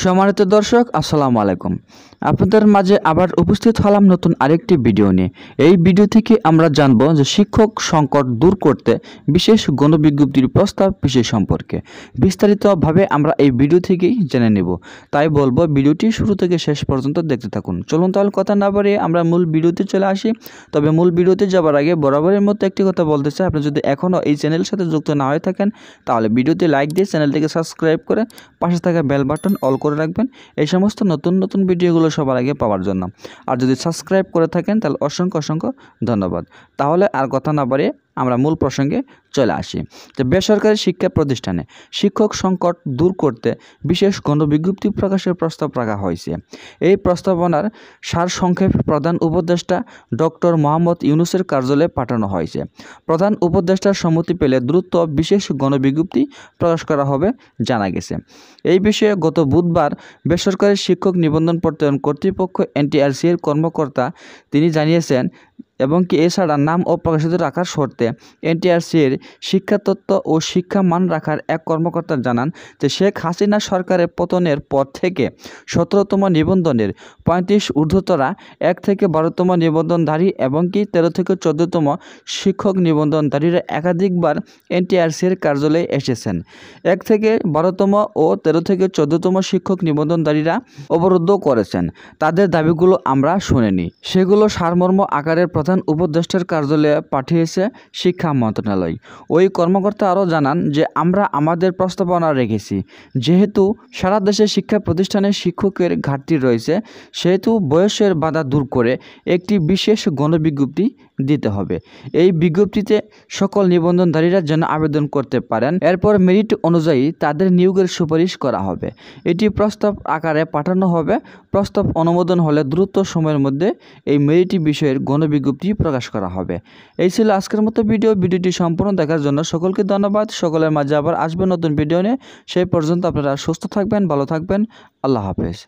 সম্মানিত দর্শক আসসালামু আলাইকুম। আপনাদের মাঝে আবার উপস্থিত হলাম নতুন আরেকটি ভিডিও নিয়ে। এই ভিডিও থেকে আমরা জানব যে শিক্ষক সংকট দূর করতে বিশেষ গণবিজ্ঞপ্তির প্রস্তাব বিষয় সম্পর্কে বিস্তারিতভাবে আমরা এই ভিডিও থেকেই জেনে নেব। তাই বলবো ভিডিওটি শুরু থেকে শেষ পর্যন্ত দেখতে থাকুন। চলুন তাহলে কথা না বাড়িয়ে আমরা মূল ভিডিওতে চলে আসি। তবে মূল ভিডিওতে যাবার আগে বরাবরের মতো একটি কথা বলতে চাই, আপনি যদি এখনও এই চ্যানেলের সাথে যুক্ত না হয়ে থাকেন তাহলে ভিডিওতে লাইক দিয়ে চ্যানেলটিকে সাবস্ক্রাইব করে পাশে থাকা বেল বাটন অল করে রাখবেন এই সমস্ত নতুন নতুন ভিডিওগুলো সবার আগে পাওয়ার জন্য। আর যদি সাবস্ক্রাইব করে থাকেন তাহলে অসংখ্য অসংখ্য ধন্যবাদ। তাহলে আর কথা না বাড়িয়ে আমরা মূল প্রসঙ্গে চলে আসি। যে বেসরকারি শিক্ষা প্রতিষ্ঠানে শিক্ষক সংকট দূর করতে বিশেষ গণবিজ্ঞপ্তি প্রকাশের প্রস্তাব রাখা হয়েছে। এই প্রস্তাবনার সারসংক্ষেপ প্রধান উপদেষ্টা ডক্টর মোহাম্মদ ইউনূসের কার্যালয়ে পাঠানো হয়েছে। প্রধান উপদেষ্টার সম্মতি পেলে দ্রুত বিশেষ গণবিজ্ঞপ্তি প্রকাশ করা হবে জানা গেছে। এই বিষয়ে গত বুধবার বেসরকারি শিক্ষক নিবন্ধন প্রত্যয়ন কর্তৃপক্ষ NTRC এর কর্মকর্তা তিনি জানিয়েছেন এবং কি এছাড়া নাম ও প্রকাশিত রাখার শর্তে NTRC এর শিক্ষা তত্ত্ব ও শিক্ষা মান রাখার এক কর্মকর্তা জানান যে শেখ হাসিনা সরকারের পতনের পর থেকে 17তম নিবন্ধনের 35 ঊর্ধ্বতরা 1 থেকে 12তম নিবন্ধনধারী এবং কি 13 থেকে 14তম শিক্ষক নিবন্ধনধারীরা একাধিকবার NTRC এর কার্যালয়ে এসেছেন। 1 থেকে 12তম ও 13 থেকে 14তম শিক্ষক নিবন্ধনধারীরা অবরুদ্ধ করেছেন। তাদের দাবিগুলো আমরা শুনিনি, সেগুলো সারমর্ম আকারের প্রধান উপদেষ্টার কার্যালয়ে পাঠিয়েছে শিক্ষা মন্ত্রণালয়। ওই কর্মকর্তা আরও জানান যে আমরা আমাদের প্রস্তাবনা রেখেছি, যেহেতু সারা দেশে শিক্ষা প্রতিষ্ঠানে শিক্ষকের ঘাটতি রয়েছে সেহেতু বয়সের বাধা দূর করে একটি বিশেষ গণবিজ্ঞপ্তি দিতে হবে। এই বিজ্ঞপ্তিতে সকল নিবন্ধনধারীরা যেন আবেদন করতে পারেন, এরপর মেরিট অনুযায়ী তাদের নিয়োগের সুপারিশ করা হবে। এটি প্রস্তাব আকারে পাঠানো হবে। প্রস্তাব অনুমোদন হলে দ্রুত সময়ের মধ্যে এই মেরিট বিষয়ের গণবিজ্ঞপ্তি প্রকাশ করা হবে। এই ছিল আজকের মতো ভিডিওটি সম্পূর্ণ দেখার জন্য সকলকে ধন্যবাদ। সকলের মাঝে আবার আসবে নতুন ভিডিও নিয়ে। সেই পর্যন্ত আপনারা সুস্থ থাকবেন, ভালো থাকবেন। আল্লাহ হাফেজ।